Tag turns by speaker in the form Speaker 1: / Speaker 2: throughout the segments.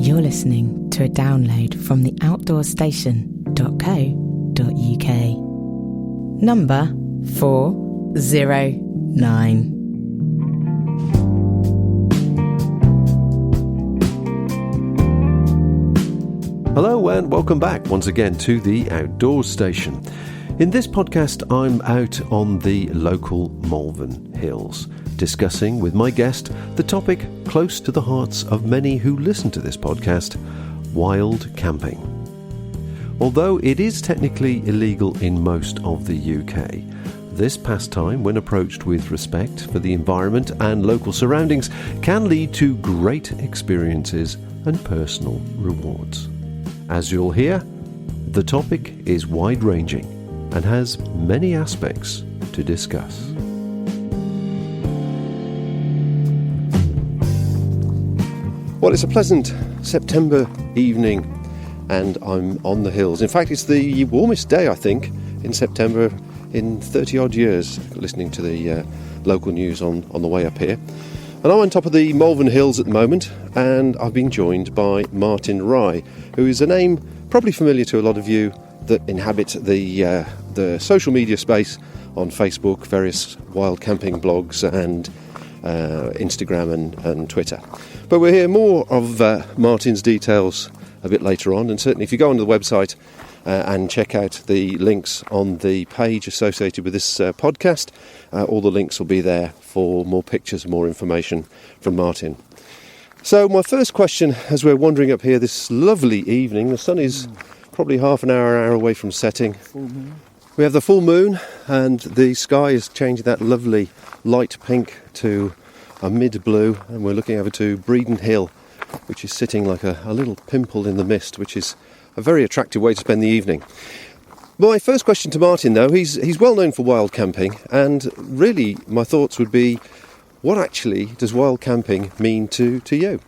Speaker 1: You're listening to a download from the outdoorstation.co.uk. Number 409.
Speaker 2: Hello and welcome back once again to the Outdoors Station. In this podcast, I'm out on the local Malvern Hills, discussing with my guest the topic close to the hearts of many who listen to this podcast, wild camping. Although it is technically illegal in most of the UK, this pastime, when approached with respect for the environment and local surroundings, can lead to great experiences and personal rewards. As you'll hear, the topic is wide-ranging and has many aspects to discuss. Well, it's a pleasant September evening and I'm on the hills. In fact, it's the warmest day, I think, in September in 30-odd years, listening to the local news on the way up here. And I'm on top of the Malvern Hills at the moment, and I've been joined by Martin Rye, who is a name probably familiar to a lot of you that inhabit the social media space on Facebook, various wild camping blogs and Instagram and Twitter. But we'll hear more of Martin's details a bit later on, and certainly if you go onto the website and check out the links on the page associated with this podcast, all the links will be there for more pictures and more information from Martin. So my first question, as we're wandering up here this lovely evening, the sun is probably half an hour away from setting. We have the full moon and the sky is changing that lovely light pink to a mid-blue, and we're looking over to Breeden Hill, which is sitting like a little pimple in the mist, which is a very attractive way to spend the evening. My first question to Martin, though, he's well known for wild camping, and really my thoughts would be, what actually does wild camping mean to you?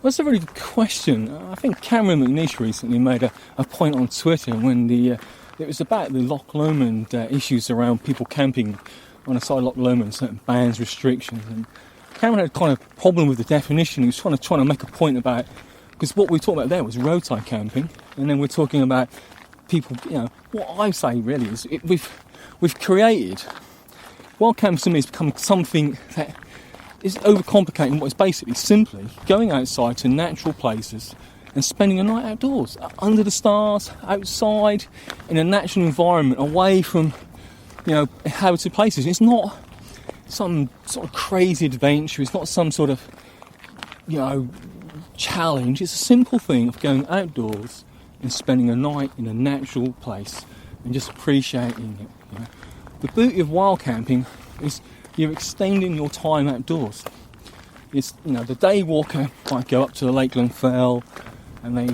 Speaker 3: Well, that's a really good question. I think Cameron McNish recently made a point on Twitter when it was about the Loch Lomond issues around people camping on the side of Loch Lomond, certain bans, restrictions, and Cameron had kind of a problem with the definition. He was trying to make a point about, because what we were talking about there was roadside camping, and then we're talking about people, what I say really is we've created, wild camping to me has become something that is overcomplicating what is basically simply going outside to natural places and spending a night outdoors, under the stars, outside, in a natural environment, away from, inhabited places. It's not some sort of crazy adventure, it's not some sort of, challenge. It's a simple thing of going outdoors and spending a night in a natural place and just appreciating it. The beauty of wild camping is you're extending your time outdoors. It's, the day walker might go up to the Lake Glenfell and they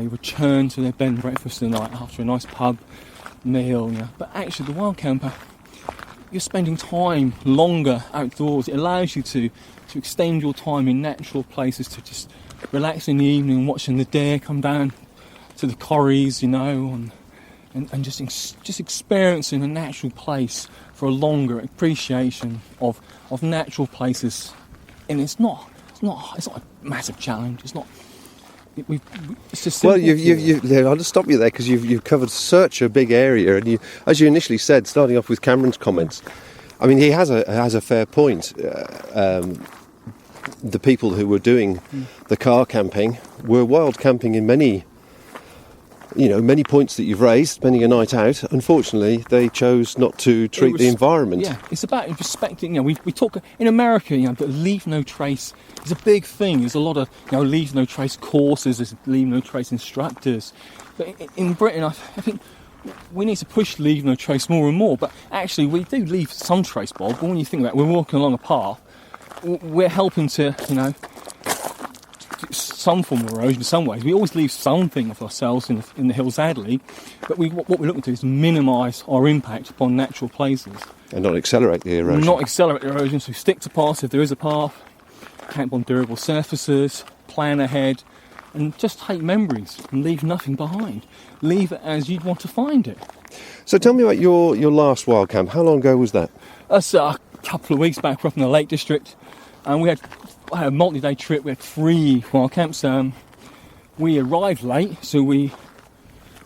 Speaker 3: return to their bed and breakfast at night after a nice pub meal. But actually, the wild camper, you're spending time longer outdoors. It allows you to extend your time in natural places, to just relax in the evening, watching the deer come down to the corries, and just experiencing a natural place for a longer appreciation of natural places. And it's not a massive challenge. It's not. It's just
Speaker 2: well, I'll just stop you there because you've covered such a big area, and as you initially said, starting off with Cameron's comments, I mean, he has a fair point. The people who were doing the car camping were wild camping in many points that you've raised, spending a night out. Unfortunately, they chose not to treat the environment.
Speaker 3: Yeah, it's about respecting. We talk in America. But leave no trace is a big thing. There's a lot of leave no trace courses. There's leave no trace instructors. But in Britain, I think we need to push leave no trace more and more. But actually, we do leave some trace, Bob. But when you think about it, we're walking along a path. We're helping to, some form of erosion in some ways. We always leave something of ourselves in the hills, sadly, but what we're looking to do is minimise our impact upon natural places.
Speaker 2: And not accelerate the erosion.
Speaker 3: So stick to paths if there is a path, camp on durable surfaces, plan ahead, and just take memories and leave nothing behind. Leave it as you'd want to find it.
Speaker 2: So tell me about your last wild camp. How long ago was that?
Speaker 3: That's a couple of weeks back. We're up in the Lake District, and I had a multi-day trip. We had 3 wild camps. we arrived late, so we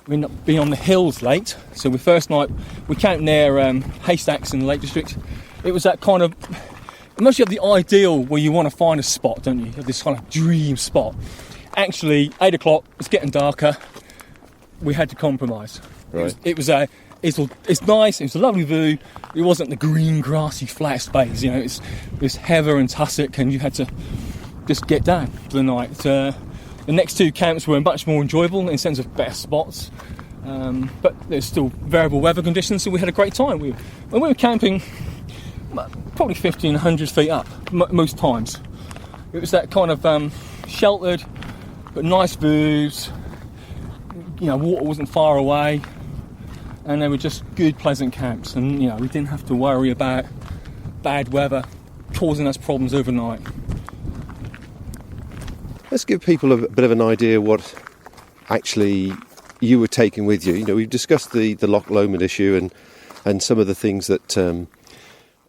Speaker 3: ended up being on the hills late. So the first night we camped near Haystacks in the Lake District. It was that kind of, unless you have the ideal where you want to find a spot, don't you? You have this kind of dream spot. Actually, 8 o'clock, it's getting darker. We had to compromise.
Speaker 2: Right.
Speaker 3: It's nice. It was a lovely view. It wasn't the green, grassy, flat space. You know, it's heather and tussock, and you had to just get down for the night. The next 2 camps were much more enjoyable in the sense of better spots, but there's still variable weather conditions, so we had a great time. When we were camping, probably 1,500 feet up most times. It was that kind of sheltered, but nice views. You know, water wasn't far away, and they were just good, pleasant camps. And you know, we didn't have to worry about bad weather causing us problems overnight.
Speaker 2: Let's give people a bit of an idea what actually you were taking with you. You know, we've discussed the Loch Lomond issue and some of the things that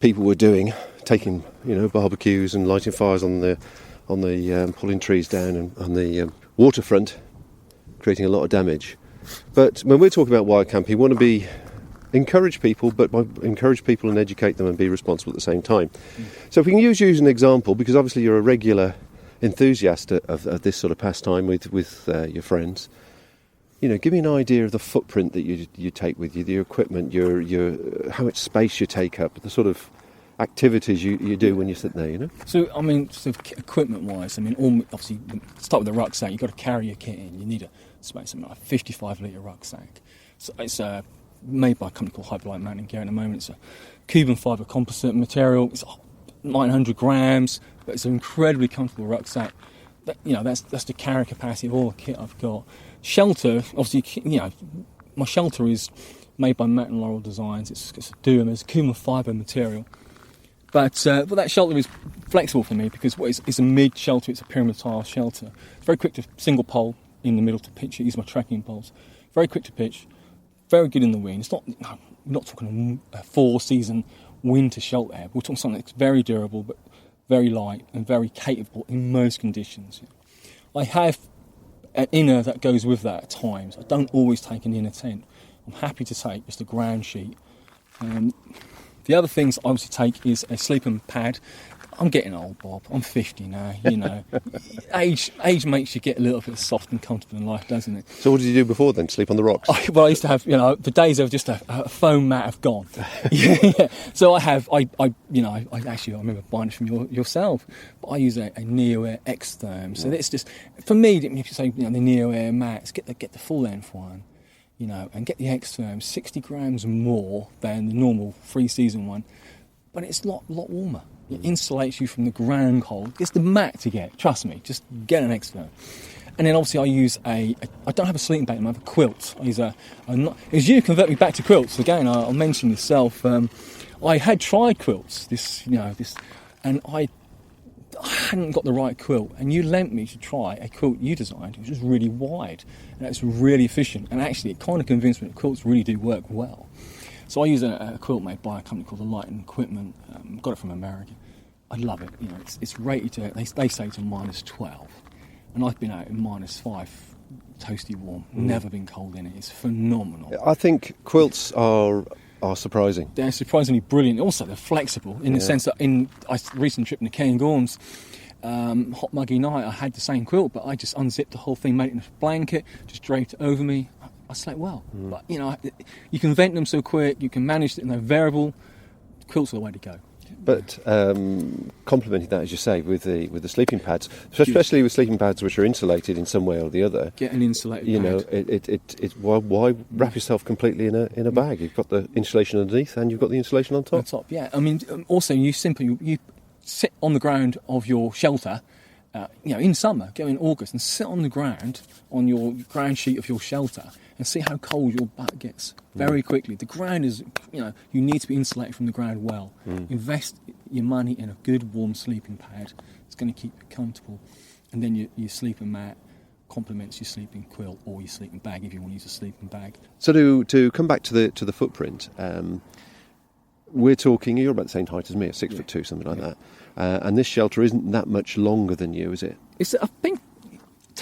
Speaker 2: people were doing, taking, you know, barbecues and lighting fires on the pulling trees down and on the waterfront, creating a lot of damage. But when we're talking about wild camping, we want to encourage people, but encourage people and educate them and be responsible at the same time. So if we can use you as an example, because obviously you're a regular enthusiast of this sort of pastime with your friends. You know, give me an idea of the footprint that you take with you, the equipment, your how much space you take up, the sort of activities you do when you're sitting there, you know? So,
Speaker 3: I mean, sort of equipment-wise, I mean, obviously, start with the rucksack. You've got to carry your kit in. You need something like a 55-litre rucksack. So it's made by a company called Hyperlight Mountain Gear at the moment. It's a carbon fibre composite material. It's 900 grams, but it's an incredibly comfortable rucksack. That's the carry capacity of all the kit I've got. Shelter, obviously, you know, my shelter is made by Martin Rye Designs. It's a Durham, it's a carbon fibre material. But that shelter is flexible for me because it's a mid shelter, it's a pyramid tile shelter. It's very quick to single pole in the middle to pitch it. Use my trekking poles. Very quick to pitch, very good in the wind. We're not talking a 4-season winter shelter here. We're talking something that's very durable but very light and very capable in most conditions. I have an inner that goes with that at times. I don't always take an inner tent. I'm happy to take just a ground sheet. The other things I obviously take is a sleeping pad. I'm getting old, Bob. I'm 50 now, you know. Age makes you get a little bit soft and comfortable in life, doesn't it?
Speaker 2: So what did you do before then? Sleep on the rocks?
Speaker 3: I used to have, you know, the days of just a foam mat have gone. Yeah. So I remember buying it from yourself. But I use a Neo-Air X-Therm. So it's just, for me, if you say, you know, the Neo-Air mats, get the full length one. You know, and get the X-Therm, 60 grams more than the normal 3-season one, but it's a lot warmer. It insulates you from the ground cold. It's the mat to get, trust me, just get an X-Therm. And then obviously I use I don't have a sleeping bag, I have a quilt. I use as you convert me back to quilts, again, I'll mention yourself, I had tried quilts, and I hadn't got the right quilt, and you lent me to try a quilt you designed, which was really wide, and it's really efficient, and actually it kind of convinced me that quilts really do work well. So I use a quilt made by a company called the Lighting Equipment. Got it from America. I love it. You know, it's rated to, they say to -12, and I've been out in -5, toasty warm, never been cold in it. It's phenomenal.
Speaker 2: I think quilts are surprising.
Speaker 3: They're surprisingly brilliant. Also, they're flexible in the sense that in a recent trip in the Cairngorms, hot muggy night, I had the same quilt, but I just unzipped the whole thing, made it in a blanket, just draped it over me. I slept well. But, you know, you can vent them so quick, you can manage it, and they're variable. Quilts are the way to go.
Speaker 2: But complementing that, as you say, with the sleeping pads, especially with sleeping pads which are insulated in some way or the other.
Speaker 3: Get an insulated
Speaker 2: You
Speaker 3: pad.
Speaker 2: know, why wrap yourself completely in a bag? You've got the insulation underneath and you've got the insulation on top.
Speaker 3: On top, yeah. I mean, also you sit on the ground of your shelter. You know, in summer, go in August and sit on the ground on your ground sheet of your shelter and see how cold your butt gets very quickly. The ground is, you know, you need to be insulated from the ground well. Invest your money in a good warm sleeping pad. It's going to keep you comfortable. And then your sleeping mat complements your sleeping quilt or your sleeping bag if you want to use a sleeping bag.
Speaker 2: So to come back to the footprint, we're talking, you're about the same height as me, at 6'2", something like that. And this shelter isn't that much longer than you, is it?
Speaker 3: I think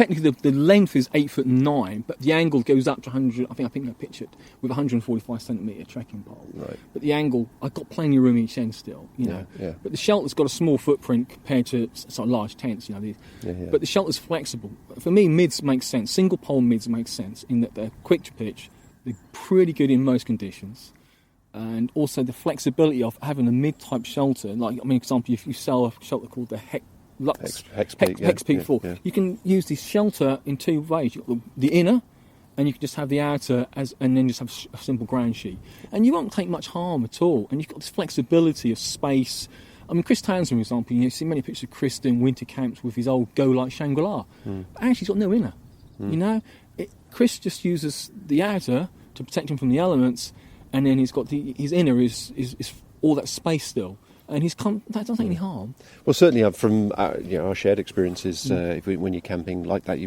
Speaker 3: technically the length is 8'9", but the angle goes up to 100. I think I pictured with a 145 centimetre trekking pole.
Speaker 2: Right.
Speaker 3: But the angle, I've got plenty of room each end still, you know.
Speaker 2: Yeah.
Speaker 3: But the shelter's got a small footprint compared to sort of large tents, you know.
Speaker 2: Yeah.
Speaker 3: But the shelter's flexible. For me, mids make sense. Single pole mids make sense in that they're quick to pitch, they're pretty good in most conditions, and also the flexibility of having a mid-type shelter. Like, I mean, example, if you sell a shelter called the Hex Peak 4, you can use this shelter in two ways. You've got the inner, and you can just have the outer, and then just have a simple ground sheet. And you won't take much harm at all. And you've got this flexibility of space. I mean, Chris Townsend, for example, you see many pictures of Chris doing winter camps with his old Go Light Shangri-La. But actually, he's got no inner. You know? Chris just uses the outer to protect him from the elements, and then he's got his inner is all that space still. And that doesn't take any harm.
Speaker 2: Well, certainly from our shared experiences, when you're camping like that,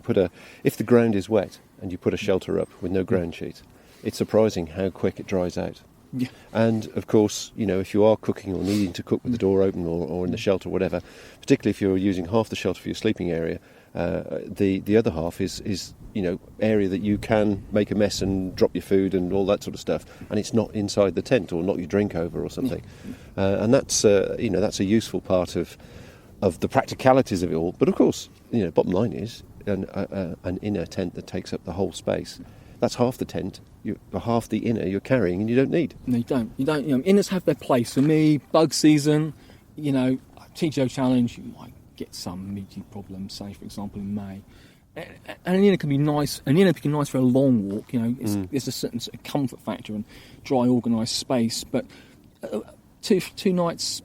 Speaker 2: if the ground is wet and you put a shelter up with no ground sheet, it's surprising how quick it dries out.
Speaker 3: Yeah.
Speaker 2: And of course, you know, if you are cooking or needing to cook with the door open or in the shelter or whatever, particularly if you're using half the shelter for your sleeping area, the other half is area that you can make a mess and drop your food and all that sort of stuff, and it's not inside the tent or knock your drink over or something. And that's that's a useful part of the practicalities of it all. But of course, bottom line is an inner tent that takes up the whole space. That's half the tent, half the inner you're carrying, and you don't need.
Speaker 3: No, you don't. Inners have their place. For me, bug season, TGO challenge, you might get some meaty problems, say for example in May. And an inner can be nice. An inner can be nice for a long walk. There's a certain sort of comfort factor and dry, organised space. But two nights,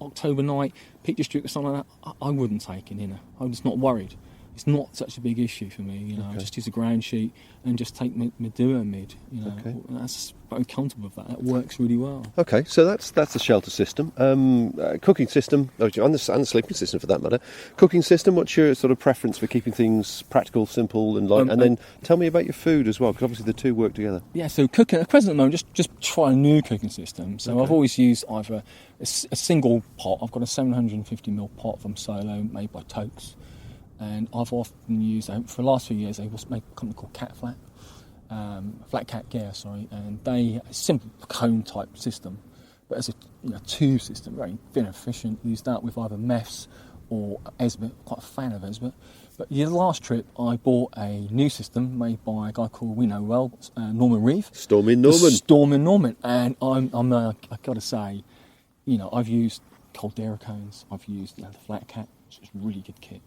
Speaker 3: October night, Peak District or something like that, I wouldn't take an inner. I'm just not worried. It's not such a big issue for me. I just use a ground sheet and just take my duo mid. And that's very comfortable with that. That works really well. Okay,
Speaker 2: so that's the shelter system. Cooking system, and the sleeping system for that matter. Cooking system. What's your sort of preference for keeping things practical, simple, and light? And then tell me about your food as well, because obviously the two work together.
Speaker 3: Yeah. So cooking at the present moment, just try a new cooking system. So I've always used either a single pot. I've got a 750ml pot from Solo made by Tokes. And I've often used, for the last few years, they make a company called Flat Cat Gear, and they a simple cone type system, but as a tube system, very efficient. Use that with either MEFs or Esbit. Quite a fan of Esbit. But the last trip, I bought a new system made by a guy called Norman Reeve.
Speaker 2: Stormin Norman,
Speaker 3: and I've got to say, I've used Caldera cones. I've used the Flat Cat, which is a really good kit.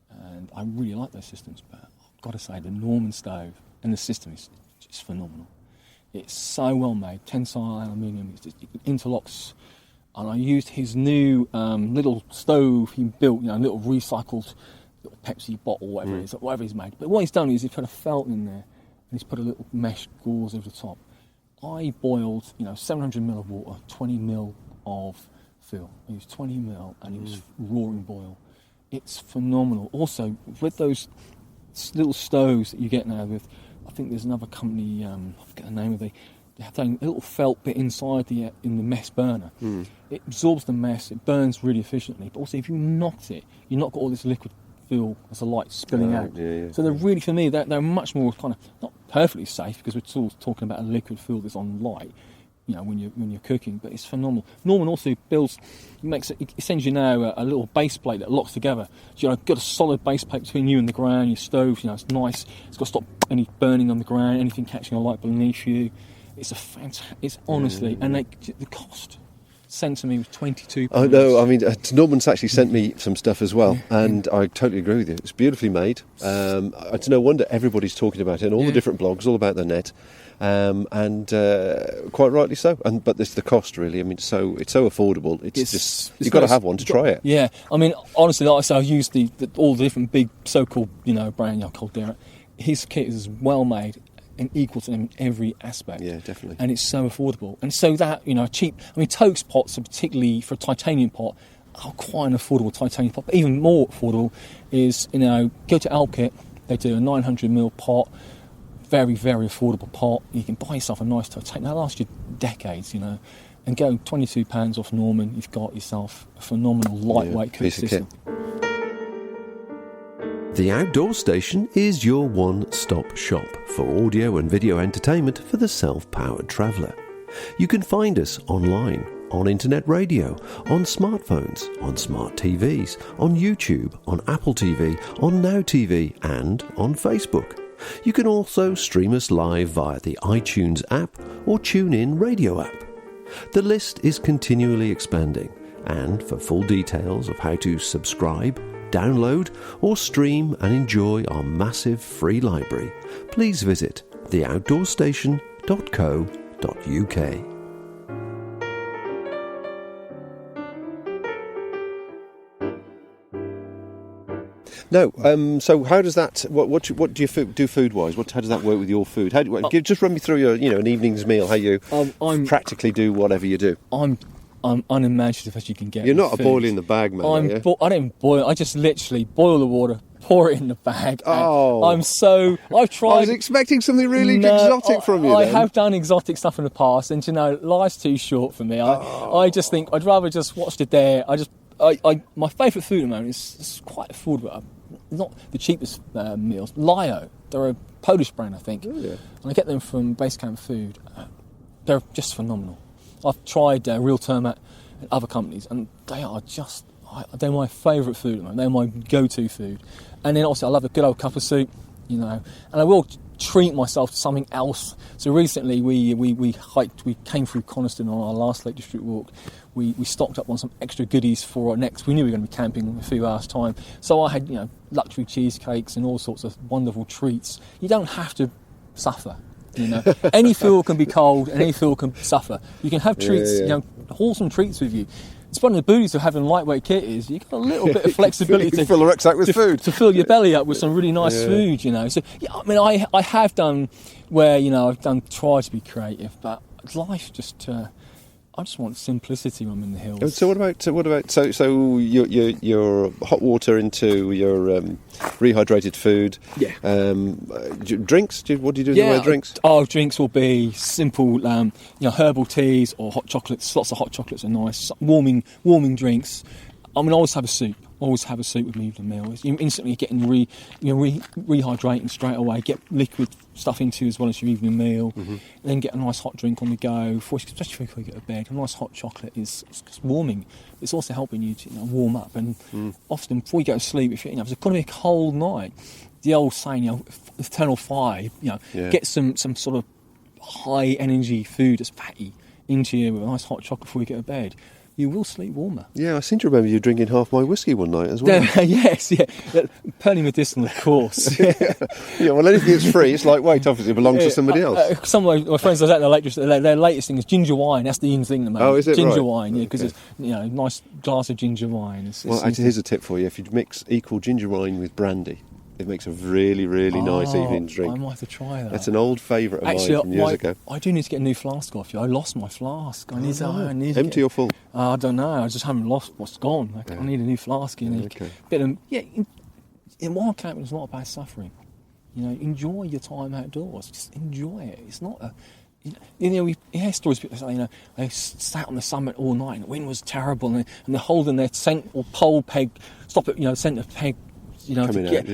Speaker 3: And I really like those systems, but I've got to say the Norman stove and the system is just phenomenal. It's so well made, tensile aluminium, it interlocks. And I used his new little stove he built, little recycled little Pepsi bottle, whatever he's made. But what he's done is he's put a felt in there and he's put a little mesh gauze over the top. I boiled, 700ml of water, 20ml of fill. I used 20ml and it was roaring boil. It's phenomenal. Also, with those little stoves that you get now I think there's another company, I forget the name of it, they have a little felt bit inside in the mess burner. It absorbs the mess, it burns really efficiently, but also if you knocked it, you've not got all this liquid fuel as a light spilling out. So they're really, for me, they're much more kind of, not perfectly safe, because we're still talking about a liquid fuel that's on light, when you're cooking, but it's phenomenal. Norman also he sends you now a little base plate that locks together. So you've got a solid base plate between you and the ground, your stove, it's nice. It's got to stop any burning on the ground, anything catching a light beneath you. It's it's honestly, and the cost sent to me was £22.
Speaker 2: I know, I mean, Norman's actually sent me some stuff as well, and I totally agree with you. It's beautifully made. It's no wonder everybody's talking about it in all the different blogs, all about the net. And quite rightly so. But it's the cost, really. I mean, it's so affordable. It's you've got to have one to try it.
Speaker 3: Yeah, I mean, honestly, like I say, I've used all the different big so-called, brand, Caldera. His kit is well made and equal to them in every aspect.
Speaker 2: Yeah, definitely.
Speaker 3: And it's so affordable. And so that, cheap. I mean, Tokes pots, are particularly for a titanium pot, are quite an affordable titanium pot. But even more affordable is, go to Alkit. They do a 900ml pot. Very, very affordable pot. You can buy yourself a nice titanium. That'll last you decades, and go £22 off Norman. You've got yourself a phenomenal lightweight cooking system.
Speaker 2: The Outdoor Station is your one-stop shop for audio and video entertainment for the self-powered traveller. You can find us online, on internet radio, on smartphones, on smart TVs, on YouTube, on Apple TV, on Now TV and on Facebook. You can also stream us live via the iTunes app or TuneIn radio app. The list is continually expanding, and for full details of how to subscribe, download or stream and enjoy our massive free library, please visit theoutdoorstation.co.uk. No, so how does that? What do you do food wise? How does that work with your food? Just run me through your an evening's meal. How you practically do whatever you do.
Speaker 3: I'm unimaginative as you can get.
Speaker 2: You're not
Speaker 3: food.
Speaker 2: a boil in the bag man. Are you?
Speaker 3: I don't boil. I just literally boil the water, pour it in the bag.
Speaker 2: Oh,
Speaker 3: I've tried.
Speaker 2: I was expecting something really exotic from you.
Speaker 3: I have done exotic stuff in the past, and life's too short for me. I just think I'd rather just watch the day. My favourite food at the moment is quite affordable. Not the cheapest meals. Lio, they're a Polish brand, I think.
Speaker 2: Oh, yeah.
Speaker 3: And I get them from Base Camp Food. They're just phenomenal. I've tried Real Termat and other companies, and they're my favourite food at the moment. They're my go-to food. And then also I love a good old cup of soup, and I will treat myself to something else. So recently we hiked, we came through Coniston on our last Lake District walk. We stocked up on some extra goodies for our next. We knew we were going to be camping in a few hours' time. So I had, luxury cheesecakes and all sorts of wonderful treats. You don't have to suffer. Any fuel can be cold and any fuel can suffer. You can have treats, wholesome treats with you. It's one of the beauties of having lightweight kit is you've got a little bit of flexibility
Speaker 2: to fill a rucksack with food.
Speaker 3: To fill your belly up with some really nice food, So, I have done where, I've tried to be creative, but life just... I just want simplicity when I'm in the hills.
Speaker 2: So what about your hot water into your rehydrated food?
Speaker 3: Yeah.
Speaker 2: Drinks? What do you do in the way of drinks?
Speaker 3: Drinks will be simple, herbal teas or hot chocolates. Lots of hot chocolates are nice. Warming drinks. I always have a soup. Always have a soup with me with the meal. You're instantly getting rehydrating straight away. Get liquid stuff into as well as your evening meal. Mm-hmm. And then get a nice hot drink on the go, especially before you go to bed. A nice hot chocolate is warming. It's also helping you to warm up. And often before you go to sleep, if it's going to be a cold night, the old saying, eternal fire. Get some sort of high energy food that's fatty into you with a nice hot chocolate before you go to bed. You will sleep warmer.
Speaker 2: Yeah, I seem to remember you drinking half my whiskey one night as well.
Speaker 3: Yes, yeah. Purely medicinal, of course.
Speaker 2: Yeah, well, anything that's free, it's like, wait, obviously it belongs to somebody else.
Speaker 3: Some of my friends at the Lake District, their latest thing is ginger wine. That's the in thing at the moment.
Speaker 2: Oh, is it?
Speaker 3: Ginger
Speaker 2: right.
Speaker 3: wine, yeah, because it's nice glass of ginger wine.
Speaker 2: Here's a tip for you. If you mix equal ginger wine with brandy, it makes a really, really nice evening drink.
Speaker 3: I might have to try that.
Speaker 2: That's an old favourite of mine from years ago.
Speaker 3: I do need to get a new flask off you. I lost my flask. I need
Speaker 2: empty or full?
Speaker 3: I don't know. I just haven't lost what's gone. I need a new flask. In wild camping, it's not about suffering. Enjoy your time outdoors. Just enjoy it. It's not a... we hear stories people say, they sat on the summit all night and the wind was terrible and they're holding their scent or pole peg, centre peg,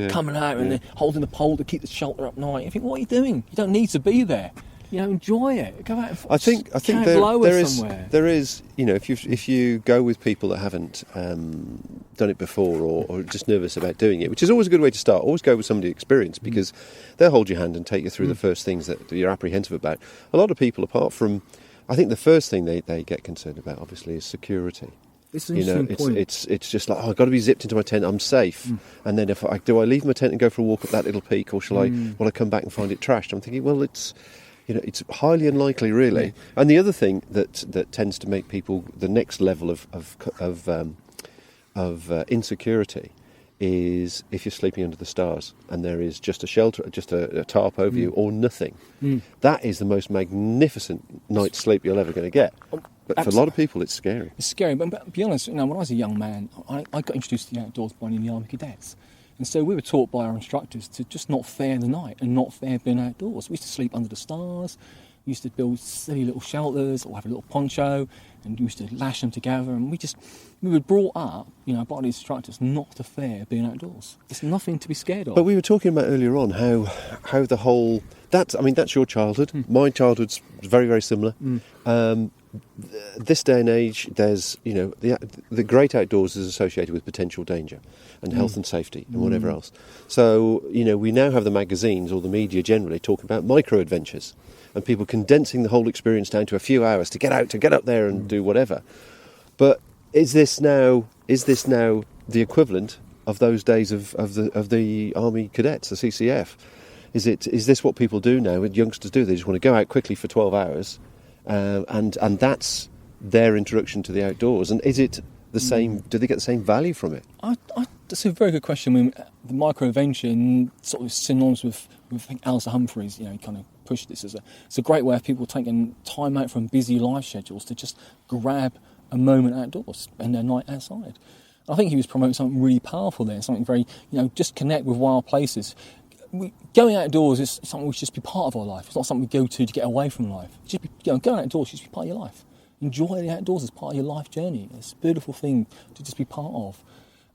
Speaker 3: coming out and they're holding the pole to keep the shelter up night. I think, what are you doing? You don't need to be there. Enjoy it. Go out and
Speaker 2: I think there is if you go with people that haven't done it before or are just nervous about doing it, which is always a good way to start. Always go with somebody experienced because they'll hold your hand and take you through the first things that you're apprehensive about. A lot of people, apart from, I think the first thing they get concerned about obviously is security.
Speaker 3: It's an interesting point.
Speaker 2: It's just like, I've got to be zipped into my tent, I'm safe. And then do I leave my tent and go for a walk up that little peak, or will I come back and find it trashed? I'm thinking, well, it's highly unlikely, really. Yeah. And the other thing that tends to make people the next level of insecurity is if you're sleeping under the stars and there is just a shelter, just a tarp over you, or nothing. That is the most magnificent night's sleep you're ever going to get. But for a lot of people, it's scary.
Speaker 3: It's scary, but to be honest, when I was a young man, I got introduced to the outdoors by one of the Army Cadets. And so we were taught by our instructors to just not fear the night and not fear being outdoors. We used to sleep under the stars. used to build silly little shelters or have a little poncho and used to lash them together. And we were brought up, by the instructors not to fear being outdoors. It's nothing to be scared of.
Speaker 2: But we were talking about earlier on how the whole... that's your childhood. My childhood's very, very similar. This day and age, there's, the great outdoors is associated with potential danger and health and safety and whatever else. So, we now have the magazines or the media generally talking about micro-adventures and people condensing the whole experience down to a few hours to get up there and do whatever. But is this now the equivalent of those days of the Army Cadets, the CCF? Is this what people do now? What youngsters do? They just want to go out quickly for 12 hours. And that's their introduction to the outdoors. And is it the same? Do they get the same value from it?
Speaker 3: That's a very good question. I mean, the micro-invention sort of synonymous with I think Alistair Humphreys. He kind of pushed this as it's a great way of people taking time out from busy life schedules to just grab a moment outdoors, spend their night outside. I think he was promoting something really powerful there, something very just connect with wild places. Going outdoors is something which should just be part of our life. It's not something we go to get away from life. Going outdoors should just be part of your life. Enjoy the outdoors as part of your life journey. It's a beautiful thing to just be part of.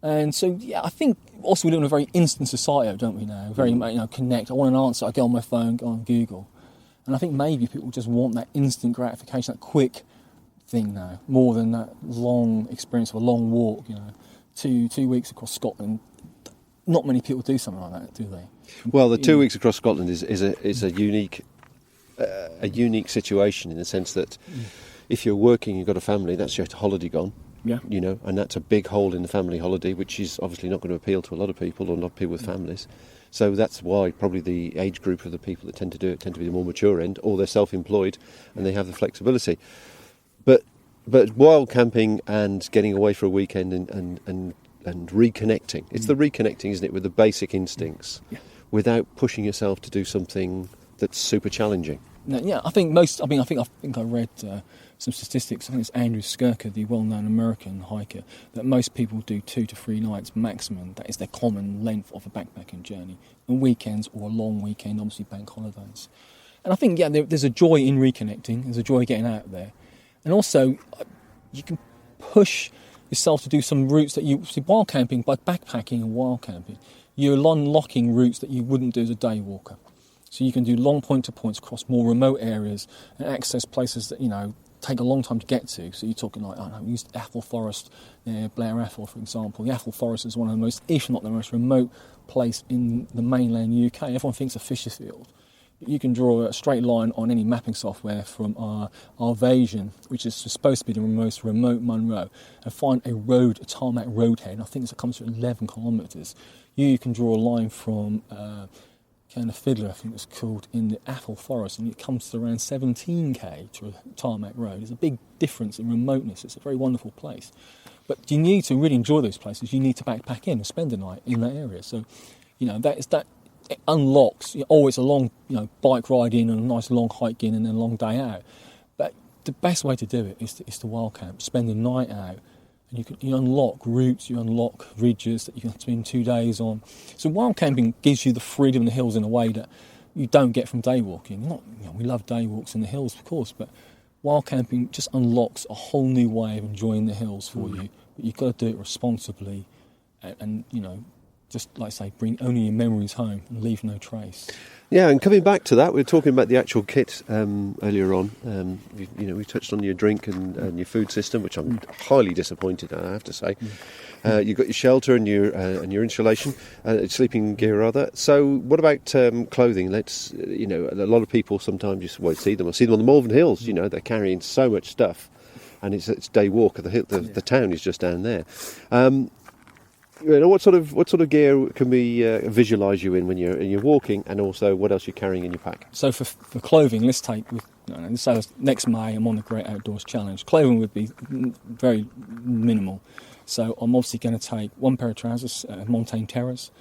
Speaker 3: And so, I think also we live in a very instant society, don't we now? Very, connect. I want an answer. I go on my phone, go on Google. And I think maybe people just want that instant gratification, that quick thing now, more than that long experience of a long walk, 2 weeks across Scotland. Not many people do something like that, do they?
Speaker 2: Well, the 2 weeks across Scotland is a unique situation in the sense that if you're working, you've got a family, that's your holiday gone.
Speaker 3: Yeah.
Speaker 2: And that's a big hole in the family holiday, which is obviously not going to appeal to a lot of people or not people with families. So that's why probably the age group of the people that tend to do it tend to be the more mature end, or they're self-employed and they have the flexibility. But wild camping and getting away for a weekend and reconnecting, it's the reconnecting, isn't it, with the basic instincts, without pushing yourself to do something that's super challenging.
Speaker 3: No, yeah, I think I read some statistics. I think it's Andrew Skirker, the well-known American hiker, that most people do 2 to 3 nights maximum. That is their common length of a backpacking journey. On weekends or a long weekend, obviously bank holidays. And I think, there's a joy in reconnecting. There's a joy getting out there. And also, you can push yourself to do some routes that you see. Wild camping, by backpacking and wild camping, you're unlocking routes that you wouldn't do as a day walker. So you can do long point-to-points across more remote areas and access places that take a long time to get to. So you're talking like, we used Athol Forest near Blair Athol, for example. The Athol Forest is one of the most, if not the most remote place in the mainland UK. Everyone thinks of Fisherfield. You can draw a straight line on any mapping software from Arvasian, which is supposed to be the most remote Munro, and find a tarmac road head. I think it comes to 11 kilometres. You can draw a line from Cairn of Fiddler, I think it's called, in the Athol Forest, and it comes to around 17k to a tarmac road. There's a big difference in remoteness. It's a very wonderful place. But you need to really enjoy those places. You need to backpack in and spend a night in that area. So, that it unlocks. It's a long, bike ride in and a nice long hike in and then a long day out. But the best way to do it is to wild camp. Spend the night out, and you unlock routes, you unlock ridges that you can spend 2 days on. So wild camping gives you the freedom in the hills in a way that you don't get from day walking. We love day walks in the hills, of course, but wild camping just unlocks a whole new way of enjoying the hills for you. But you've got to do it responsibly, and just like I say, bring only your memories home and leave no trace.
Speaker 2: Yeah, and coming back to that, we were talking about the actual kit earlier on. We touched on your drink and your food system, which I'm highly disappointed in, I have to say. You've got your shelter and your insulation, sleeping gear rather. So what about clothing? Let's, a lot of people sometimes just won't see them. I see them on the Malvern Hills. They're carrying so much stuff, and it's day walk. The town is just down there. What sort of gear can we visualise you in when you're walking, and also what else you're carrying in your pack?
Speaker 3: So for clothing, let's take. So next May, I'm on the Great Outdoors Challenge. Clothing would be very minimal. So I'm obviously going to take 1 pair of trousers, Montane Terrors.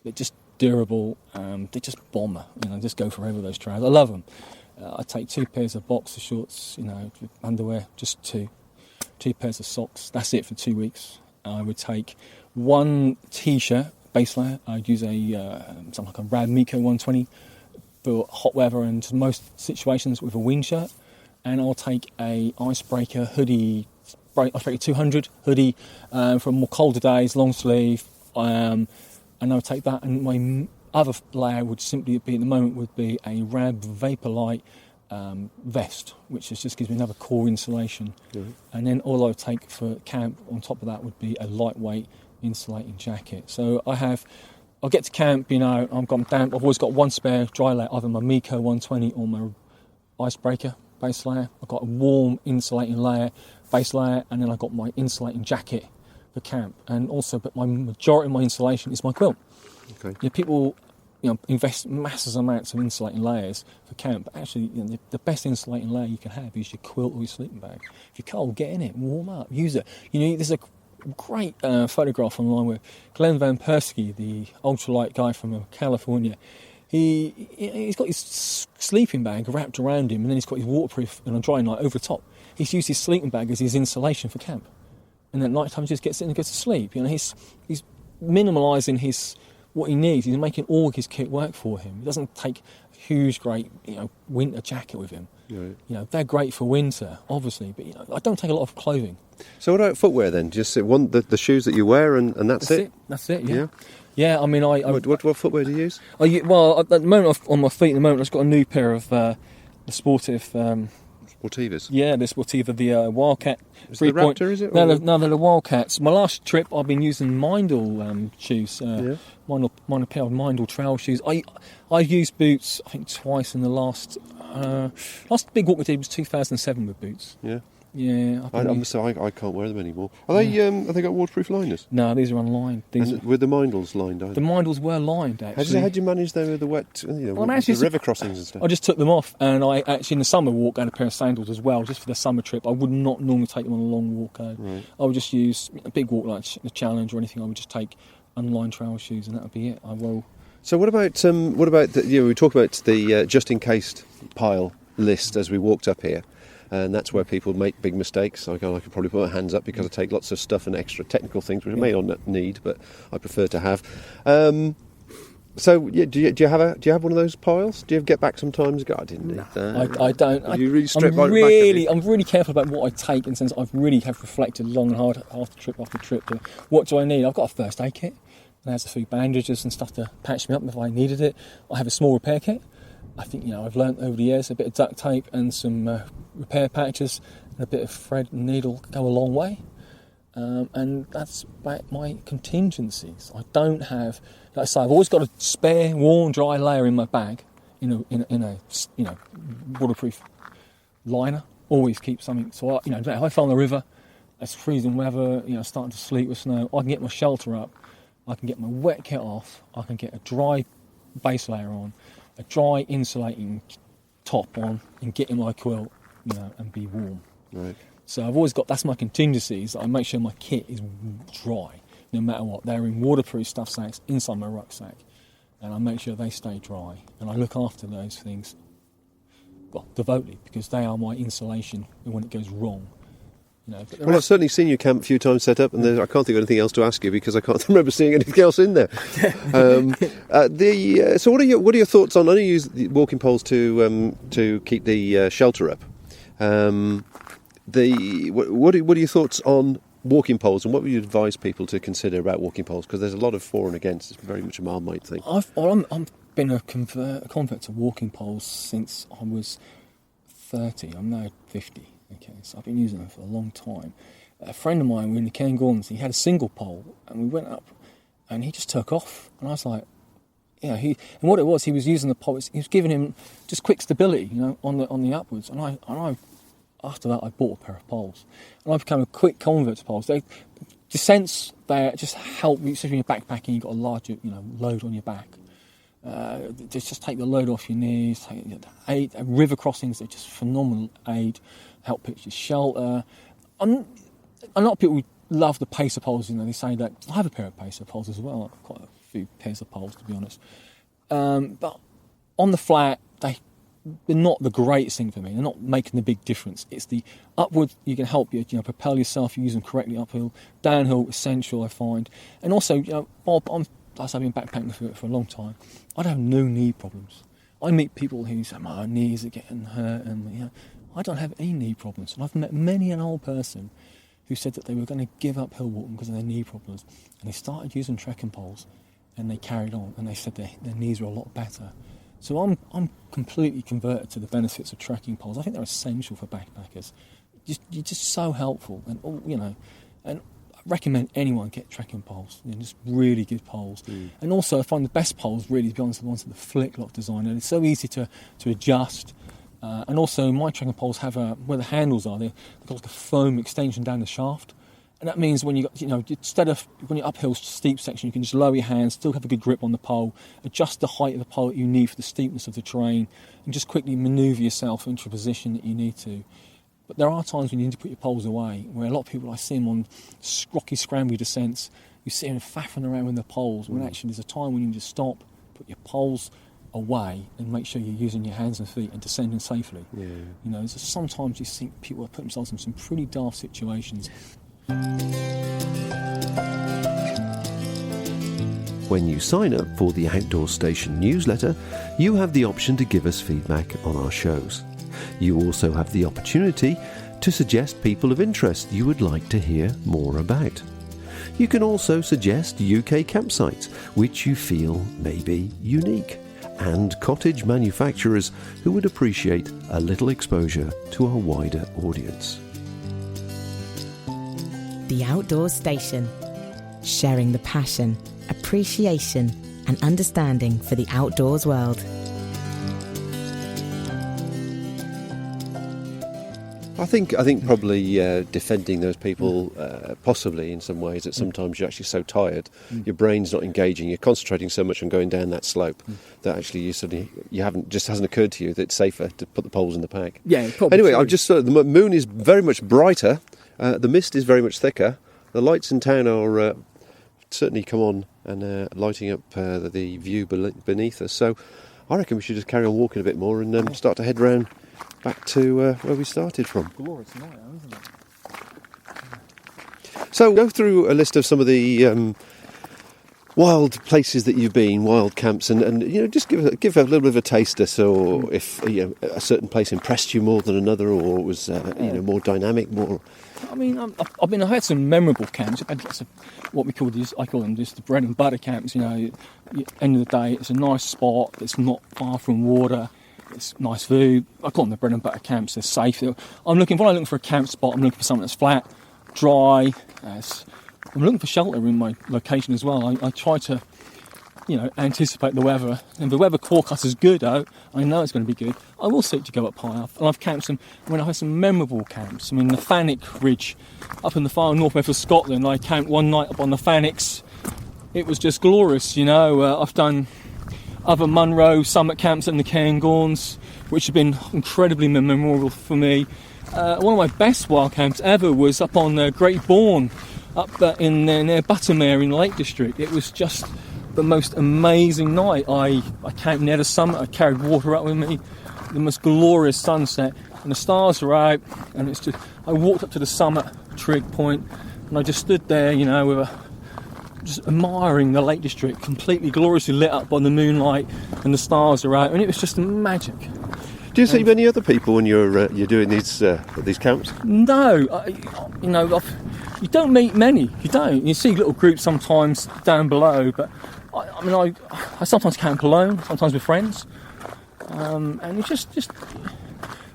Speaker 3: They're just durable. They just bomber. Just go forever. Those trousers, I love them. I take 2 pairs of boxer shorts. Underwear, just 2 pairs of socks. That's it for 2 weeks. I would take 1 t-shirt, base layer. I'd use something like a Rad Miko 120 for hot weather and most situations with a wind shirt, and I'll take a icebreaker hoodie, icebreaker 200 hoodie for more colder days, long sleeve, and I'll take that, and my other layer would simply be at the moment would be a Rab Vaporlight vest, which just gives me another core insulation.
Speaker 2: Mm-hmm.
Speaker 3: And then all I would take for camp on top of that would be a lightweight insulating jacket. So I'll get to camp, I've always got one spare dry layer, either my Miko 120 or my icebreaker base layer. I've got a warm insulating layer, base layer, and then I've got my insulating jacket for camp. And also, but my majority of my insulation is my quilt.
Speaker 2: Okay.
Speaker 3: People invest massive amounts of insulating layers for camp, but actually the best insulating layer you can have is your quilt or your sleeping bag. If you're cold, get in it, warm up, use it. There's a great photograph online with Glenn Van Persky, the ultralight guy from California. He's got his sleeping bag wrapped around him, and then he's got his waterproof and a dry night over the top. He's used his sleeping bag as his insulation for camp, and at night time he just gets in and goes to sleep. He's minimalising what he needs. He's making all his kit work for him. He doesn't take a huge, great, winter jacket with him. Right. They're great for winter, obviously, but I don't take a lot of clothing.
Speaker 2: So what about footwear then? Just the shoes that you wear, and that's it?
Speaker 3: That's it. Yeah. Yeah. I mean,
Speaker 2: What footwear do you use?
Speaker 3: Well, at the moment, on my feet, at the moment, I've got a new pair of the sportive.
Speaker 2: Sportivas?
Speaker 3: Yeah, the Sportiva, the Wildcat.
Speaker 2: Is it the Raptor, is it?
Speaker 3: No, they're the Wildcats. My last trip, I've been using Mindel shoes. Mindel pair of Mindel trail shoes. I've used boots, I think, twice in the last big walk we did was 2007 with boots. Yeah. Yeah.
Speaker 2: I can't wear them anymore. Are they? Have they got waterproof liners?
Speaker 3: No, these are unlined.
Speaker 2: Were the Mindels lined?
Speaker 3: The Mindels were lined, actually.
Speaker 2: How did you manage them with the wet, the river crossings and stuff?
Speaker 3: I just took them off, and I actually in the summer walk I had a pair of sandals as well, just for the summer trip. I would not normally take them on a long walk. Right. I would just use a big walk like the Challenge or anything. I would just take unlined trail shoes, and that would be it. I will.
Speaker 2: So what about we talk about the just in case pile list as we walked up here. And that's where people make big mistakes. I could probably put my hands up because I take lots of stuff and extra technical things, which I may not need, but I prefer to have. Do you have one of those piles? Do you ever get back sometimes and go, I didn't need that?
Speaker 3: I don't.
Speaker 2: You really strip
Speaker 3: I'm really careful about what I take, in the sense I've really have reflected long and hard after trip. What do I need? I've got a first aid kit. It has a few bandages and stuff to patch me up if I needed it. I have a small repair kit. I think, I've learnt over the years a bit of duct tape and some repair patches and a bit of thread and needle go a long way. And that's about my contingencies. I don't have, like I say, I've always got a spare warm, dry layer in my bag, in a waterproof liner. Always keep something. So if I fall on the river, it's freezing weather, starting to sleet with snow, I can get my shelter up, I can get my wet kit off, I can get a dry base layer on, a dry insulating top on, and get in my quilt, and be warm.
Speaker 2: Right.
Speaker 3: So I've always got, that's my contingencies. I make sure my kit is dry, no matter what. They're in waterproof stuff sacks inside my rucksack, and I make sure they stay dry. And I look after those things, devotedly, because they are my insulation when it goes wrong.
Speaker 2: Well, I've certainly seen your camp a few times set up, and I can't think of anything else to ask you because I can't remember seeing anything else in there. So what are your thoughts on? I know you use the walking poles to keep the shelter up. What are your thoughts on walking poles, and what would you advise people to consider about walking poles? Because there's a lot of for and against. It's very much a Marmite thing.
Speaker 3: I've been a convert to walking poles since I was 30. I'm now 50. Okay, so I've been using them for a long time. A friend of mine, we were in the Cairngorms, he had a single pole, and we went up, and he just took off, and I was like, and what it was, he was using the pole, he was giving him just quick stability, on the upwards, and I after that I bought a pair of poles, and I became a quick convert to poles. The sense there just help you, especially when you're backpacking, you've got a larger, load on your back. Just take the load off your knees. Aid river crossings are just phenomenal aid. Help pitch your shelter. A lot of people love the pacer poles. They say that I have a pair of pacer poles as well. I've quite a few pairs of poles, to be honest. But on the flat, they're not the greatest thing for me. They're not making the big difference. It's the upward you can help you, propel yourself. You use them correctly uphill, downhill, essential I find. And also, Bob, I've been backpacking for a long time. I don't have no knee problems. I meet people who say, my knees are getting hurt, and I don't have any knee problems. And I've met many an old person who said that they were going to give up hill walking because of their knee problems, and they started using trekking poles, and they carried on, and they said their knees were a lot better. So I'm completely converted to the benefits of trekking poles. I think they're essential for backpackers. You're just so helpful, and and I recommend anyone get trekking poles. Just really good poles. And also, I find the best poles, really, to be honest, are the ones with the flick lock design, and it's so easy to adjust. And also, my trekking poles have where the handles are, they've got like a foam extension down the shaft. And that means when instead of when you're uphill steep section, you can just lower your hands, still have a good grip on the pole, adjust the height of the pole that you need for the steepness of the terrain, and just quickly manoeuvre yourself into a position that you need to. But there are times when you need to put your poles away, where a lot of people, I see them on rocky, scrambly descents, you see them faffing around with the poles, when actually there's a time when you need to stop, put your poles away, and make sure you're using your hands and feet and descending safely. So sometimes you see people put themselves in some pretty daft situations.
Speaker 2: When you sign up for the Outdoor Station newsletter, you have the option to give us feedback on our shows. You also have the opportunity to suggest people of interest you would like to hear more about. You can also suggest UK campsites which you feel may be unique, and cottage manufacturers who would appreciate a little exposure to a wider audience.
Speaker 1: The Outdoor Station. Sharing the passion, appreciation and understanding for the outdoors world.
Speaker 2: I think probably defending those people, possibly in some ways, that sometimes you're actually so tired, your brain's not engaging, you're concentrating so much on going down that slope that actually hasn't occurred to you that it's safer to put the poles in the pack.
Speaker 3: Yeah, probably.
Speaker 2: Anyway,
Speaker 3: true.
Speaker 2: I've just the moon is very much brighter, the mist is very much thicker, the lights in town are certainly come on and lighting up the view beneath us. So I reckon we should just carry on walking a bit more and start to head round back to where we started from.
Speaker 3: Glorious night, isn't it?
Speaker 2: So go through a list of some of the wild places that you've been, wild camps, and just give a little bit of a taster. So if a certain place impressed you more than another, or was more dynamic, more.
Speaker 3: I mean, I've had some memorable camps. I've had lots of what we call I call them just the bread and butter camps. End of the day, it's a nice spot. It's not far from water. It's nice food. I call them the bread and butter camps. They're safe. When I'm looking for a camp spot, I'm looking for something that's flat, dry. I'm looking for shelter in my location as well. I try to, anticipate the weather. And the weather forecast is good out. I know it's going to be good. I will seek to go up high. And I've camped I've had some memorable camps. I mean, the Fannick Ridge, up in the far northwest of Scotland. I camped one night up on the Fannicks. It was just glorious. I've done other Munro summit camps in the Cairngorms, which have been incredibly memorable for me. One of my best wild camps ever was up on Great Bourne, up near Buttermere in the Lake District. It was just the most amazing night. I camped near the summit. I carried water up with me. The most glorious sunset, and the stars were out. And I walked up to the summit trig point, and I just stood there, just admiring the Lake District, completely gloriously lit up by the moonlight, and the stars are out, and it was just magic.
Speaker 2: Do you see many other people when you're doing these camps?
Speaker 3: No, you don't meet many. You don't. You see little groups sometimes down below, but I sometimes camp alone, sometimes with friends, and it's just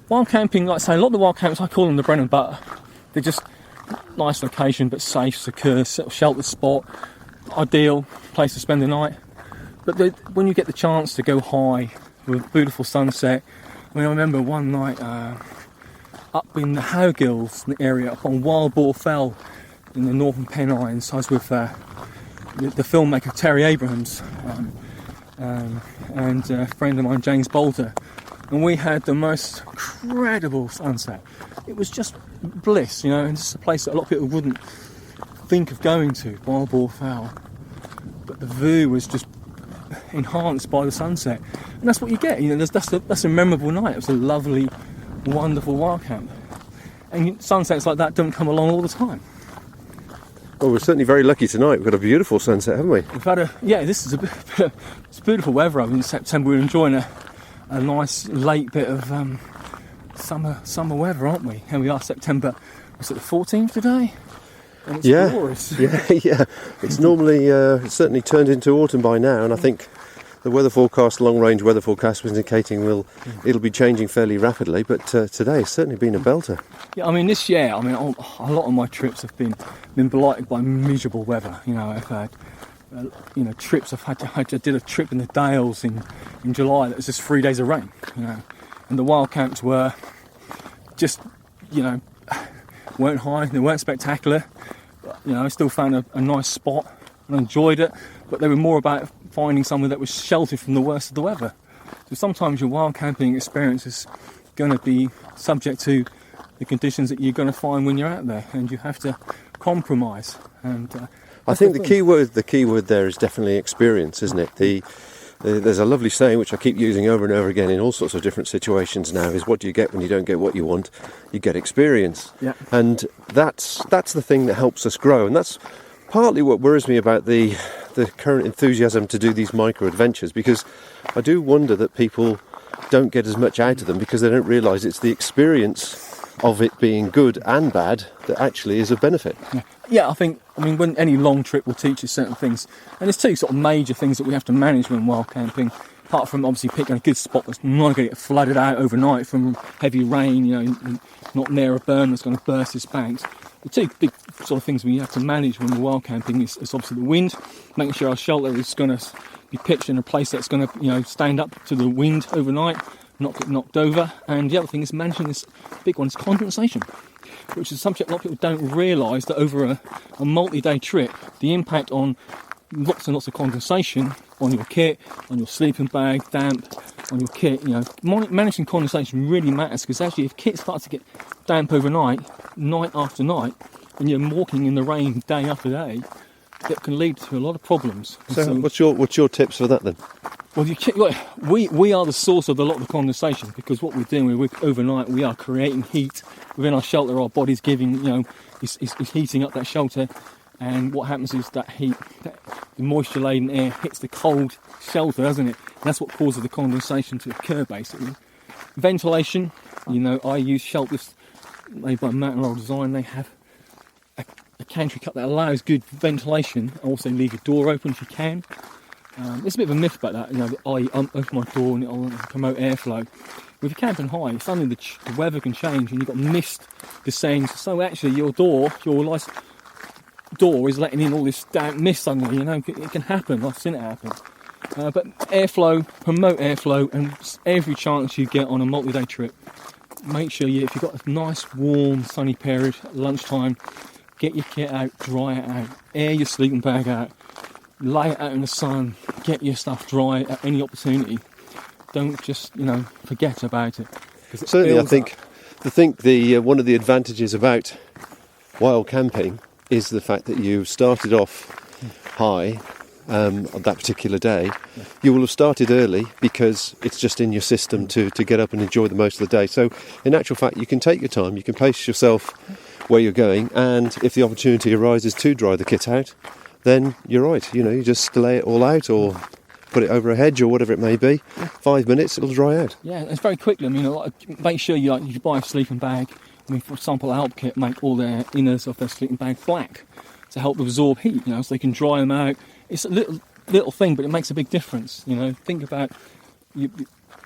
Speaker 3: wild camping. Like I say, a lot of the wild camps, I call them the bread and butter. They're just nice location, but safe, secure, sheltered spot. Ideal place to spend the night. But when you get the chance to go high with a beautiful sunset, I remember one night up in the Howgills area, up on Wild Boar Fell in the Northern Pennines. I was with the filmmaker Terry Abrahams and a friend of mine, James Bolter, and we had the most incredible sunset. It was just bliss, and just a place that a lot of people wouldn't think of going to, Wild Boar Fell, but the view was just enhanced by the sunset, and that's what you get. That's a memorable night. It was a lovely, wonderful wild camp, and sunsets like that don't come along all the time.
Speaker 2: Well, we're certainly very lucky tonight. We've got a beautiful sunset, haven't we?
Speaker 3: We've had it's beautiful weather. In September, we're enjoying a nice late bit of summer weather, aren't we? Here we are, September. Was it the 14th today? And it's glorious.
Speaker 2: Yeah. It's normally it's certainly turned into autumn by now, and I think the weather forecast, long-range weather forecast, was indicating it'll be changing fairly rapidly. But today it's certainly been a belter.
Speaker 3: Yeah, I mean this year, a lot of my trips have been blighted by miserable weather. I've had trips. I did a trip in the Dales in July that was just 3 days of rain. And the wild camps were just weren't high, they weren't spectacular. But, I still found a nice spot and enjoyed it. But they were more about finding somewhere that was sheltered from the worst of the weather. So sometimes your wild camping experience is going to be subject to the conditions that you're going to find when you're out there, and you have to compromise. And
Speaker 2: I think the key word there is definitely experience, isn't it? There's a lovely saying which I keep using over and over again in all sorts of different situations now, is what do you get when you don't get what you want? You get experience.
Speaker 3: Yeah.
Speaker 2: And that's the thing that helps us grow, and that's partly what worries me about the current enthusiasm to do these micro adventures, because I do wonder that people don't get as much out of them because they don't realise it's the experience of it being good and bad that actually is of benefit.
Speaker 3: Yeah, when any long trip will teach you certain things, and there's two sort of major things that we have to manage when wild camping, apart from obviously picking a good spot that's not going to get flooded out overnight from heavy rain, not near a burn that's going to burst its banks. The two big sort of things we have to manage when we're wild camping is obviously the wind, making sure our shelter is going to be pitched in a place that's going to stand up to the wind overnight, not get knocked over. And the other thing is managing this big one is condensation, which is a subject a lot of people don't realise, that over a multi-day trip, the impact on lots and lots of condensation on your kit, on your sleeping bag, damp, on your kit. Managing condensation really matters, because actually if kit starts to get damp overnight, night after night, and you're walking in the rain day after day, that can lead to a lot of problems.
Speaker 2: So what's your tips for that then?
Speaker 3: Well, we are the source of a lot of the condensation, because what we're doing, overnight we are creating heat within our shelter. Our body's giving, is heating up that shelter, and what happens is that heat, the moisture-laden air hits the cold shelter, doesn't it? And that's what causes the condensation to occur, basically. Ventilation, I use shelters made by Martin Rye Design. They have a cantry cut that allows good ventilation. Also leave your door open if you can. There's a bit of a myth about that, I open my door and it'll promote airflow. If you're camping high, suddenly the weather can change and you've got mist descends. So actually your nice door is letting in all this damp mist suddenly, it can happen. I've seen it happen. But promote airflow, and every chance you get on a multi-day trip, make sure if you've got a nice warm sunny period at lunchtime, get your kit out, dry it out, air your sleeping bag out, lay it out in the sun, get your stuff dry at any opportunity. Don't just, forget about it.
Speaker 2: Certainly, I think one of the advantages about wild camping is the fact that you started off high on that particular day. You will have started early because it's just in your system to get up and enjoy the most of the day. So in actual fact, you can take your time, you can pace yourself where you're going, and if the opportunity arises to dry the kit out, then you're right. You just lay it all out or put it over a hedge or whatever it may be. 5 minutes, it'll dry out.
Speaker 3: Yeah, it's very quickly. Make sure you buy a sleeping bag. For example, Help Kit make all their inners of their sleeping bag black to help absorb heat, so they can dry them out. It's a little thing, but it makes a big difference. Think about you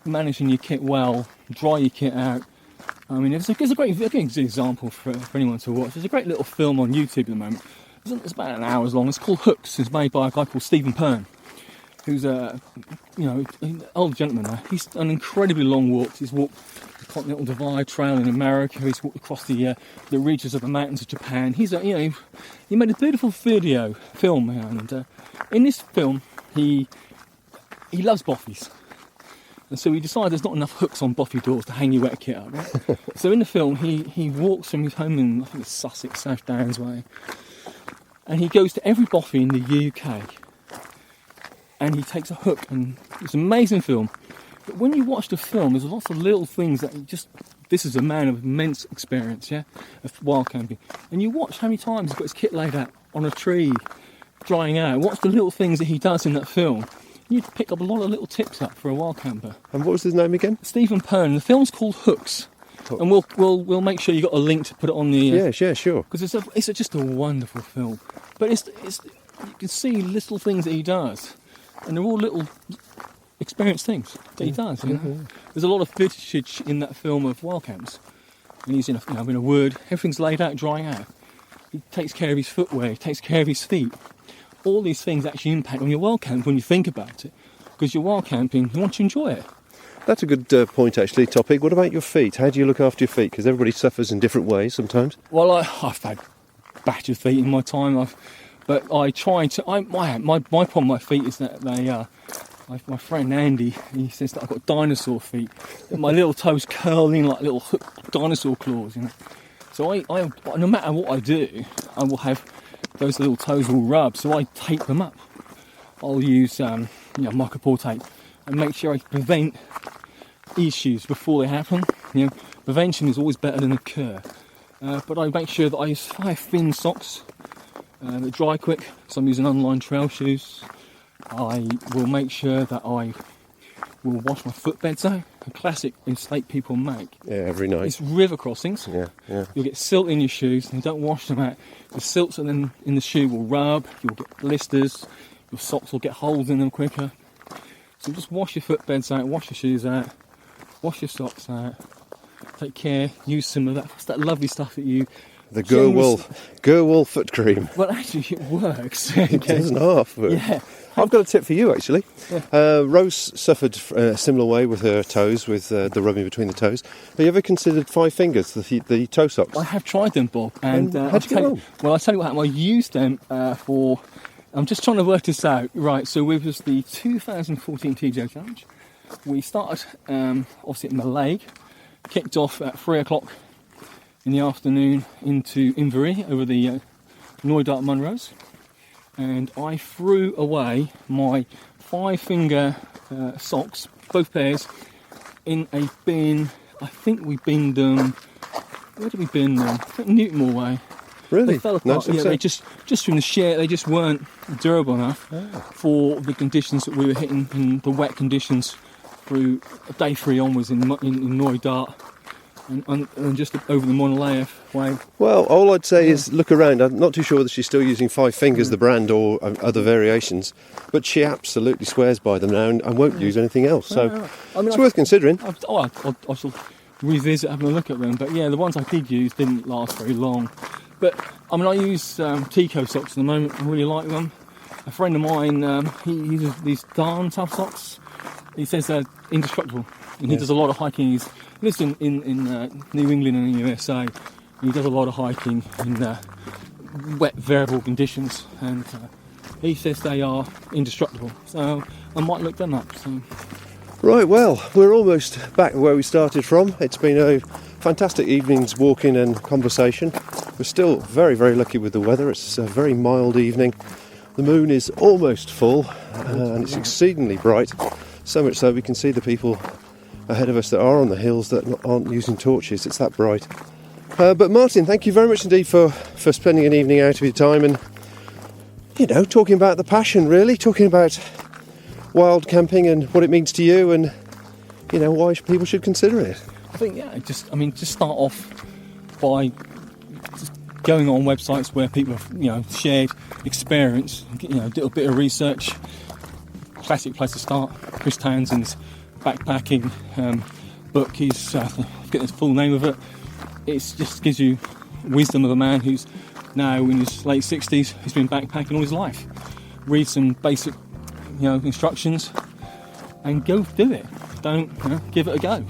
Speaker 3: managing your kit well, dry your kit out. It's a great example for anyone to watch. There's a great little film on YouTube at the moment. It's about an hour long. It's called Hooks. It's made by a guy called Stephen Pern, who's an old gentleman now. He's done incredibly long walks. He's walked the Continental Divide Trail in America. He's walked across the reaches of the mountains of Japan. He made a beautiful film, and in this film he loves boffies. And so he decided there's not enough hooks on boffy doors to hang your wet kit up, right? So in the film, he walks from his home in, I think it's Sussex, South Downs way, and he goes to every boffy in the UK, and he takes a hook, and it's an amazing film. But when you watch the film, there's lots of little things that this is a man of immense experience, of wild camping. And you watch how many times he's got his kit laid out on a tree, drying out. Watch the little things that he does in that film. you'd pick up a lot of little tips up for a wild camper.
Speaker 2: And what was his name again?
Speaker 3: Stephen Pern. The film's called Hooks, and we'll make sure you got a link to put it on the.
Speaker 2: Yeah, sure.
Speaker 3: Because it's just a wonderful film, but it's you can see little things that he does, and they're all little experienced things that he does. You know? There's a lot of footage in that film of wild camps, and he's in a wood. Everything's laid out, drying out. He takes care of his footwear. He takes care of his feet. All these things actually impact on your wild camp when you think about it, because you're wild camping, you want to enjoy it.
Speaker 2: That's a good point, actually, Toppy. What about your feet? How do you look after your feet? Because everybody suffers in different ways sometimes.
Speaker 3: Well, I've had battered feet in my time, but I try to. My problem with my feet is that they. My friend Andy, he says that I've got dinosaur feet. My little toes curling like little dinosaur claws, you know. So I no matter what I do, I will have those little toes will rub. So I tape them up. I'll use micropore tape and make sure I prevent issues before they happen. You know, prevention is always better than a cure. But I make sure that I use 5 thin socks that dry quick. So I'm using unlined trail shoes. I will make sure that I will wash my footbeds out. A classic mistake people make.
Speaker 2: Yeah, every night.
Speaker 3: It's river crossings.
Speaker 2: Yeah.
Speaker 3: You'll get silt in your shoes and you don't wash them out. The silts and then in the shoe will rub. You'll get blisters. Your socks will get holes in them quicker. So just wash your footbeds out, wash your shoes out, wash your socks out. Take care. Use some of that. What's that lovely stuff that you...
Speaker 2: The Gerwool foot cream.
Speaker 3: Well, actually, it works.
Speaker 2: It doesn't half.
Speaker 3: Yeah.
Speaker 2: I've got a tip for you, actually.
Speaker 3: Yeah.
Speaker 2: Rose suffered a similar way with her toes, with the rubbing between the toes. Have you ever considered 5 fingers, the toe socks?
Speaker 3: I have tried them, Bob. And
Speaker 2: how'd you get on?
Speaker 3: Well, I'll tell you what happened. I used them for... I'm just trying to work this out. Right, so it was the 2014 TJ Challenge. We started, obviously, at Mallaig, kicked off at 3 o'clock in the afternoon into Inverie over the Knoydart Munros, and I threw away my 5-finger socks, both pairs, in a bin. I think we binned them. Where did we bin them? I think Newtonmore way.
Speaker 2: Really?
Speaker 3: They fell apart.
Speaker 2: No,
Speaker 3: yeah, they just from the sheer, they just weren't durable enough for the conditions that we were hitting, in the wet conditions through day 3 onwards in Knoydart. And just over the Monolith way.
Speaker 2: Well, all I'd say is look around. I'm not too sure whether she's still using 5 fingers, the brand, or other variations, but she absolutely swears by them now and won't use anything else. So it's worth considering.
Speaker 3: I shall revisit having a look at them. But yeah, the ones I did use didn't last very long. But I mean, I use Tico socks at the moment. I really like them. A friend of mine, he uses these darn tough socks. He says they're indestructible, and he does a lot of hiking. He lives in New England and the USA. He does a lot of hiking in wet, variable conditions, and he says they are indestructible. So I might look them up. So.
Speaker 2: Right, well, we're almost back where we started from. It's been a fantastic evening's walking and conversation. We're still very, very lucky with the weather. It's a very mild evening. The moon is almost full, and it's exceedingly bright. So much so we can see the people ahead of us that are on the hills that aren't using torches. It's that bright. But Martin, thank you very much indeed for spending an evening out of your time and, talking about the passion, really, talking about wild camping and what it means to you and, why people should consider it.
Speaker 3: I think, just start off by just going on websites where people have, shared experience, a little bit of research. Classic place to start. Chris Townsend's backpacking book. He's I forget the full name of it. It just gives you wisdom of a man who's now in his late 60s. He's been backpacking all his life. Read some basic, instructions, and go do it. Don't give it a go.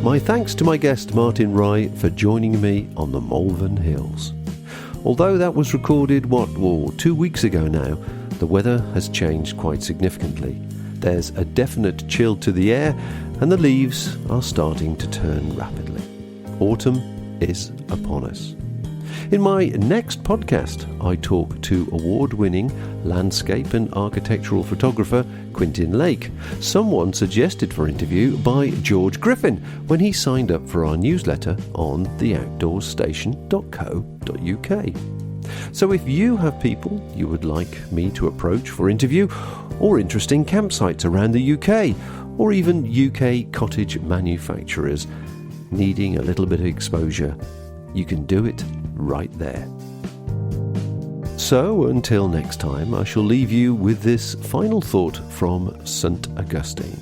Speaker 2: My thanks to my guest Martin Rye for joining me on the Malvern Hills. Although that was recorded, 2 weeks ago now, the weather has changed quite significantly. There's a definite chill to the air and the leaves are starting to turn rapidly. Autumn is upon us. In my next podcast, I talk to award-winning landscape and architectural photographer Quentin Lake, someone suggested for interview by George Griffin when he signed up for our newsletter on theoutdoorstation.co.uk. So if you have people you would like me to approach for interview, or interesting campsites around the UK, or even UK cottage manufacturers needing a little bit of exposure, you can do it right there. So until next time, I shall leave you with this final thought from St. Augustine.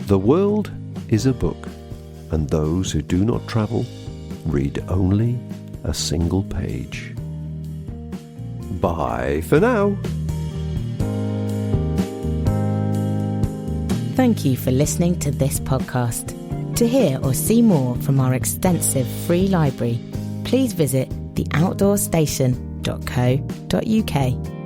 Speaker 2: The world is a book, and those who do not travel read only a single page. Bye for now.
Speaker 1: Thank you for listening to this podcast. To hear or see more from our extensive free library, please visit theoutdoorstation.co.uk.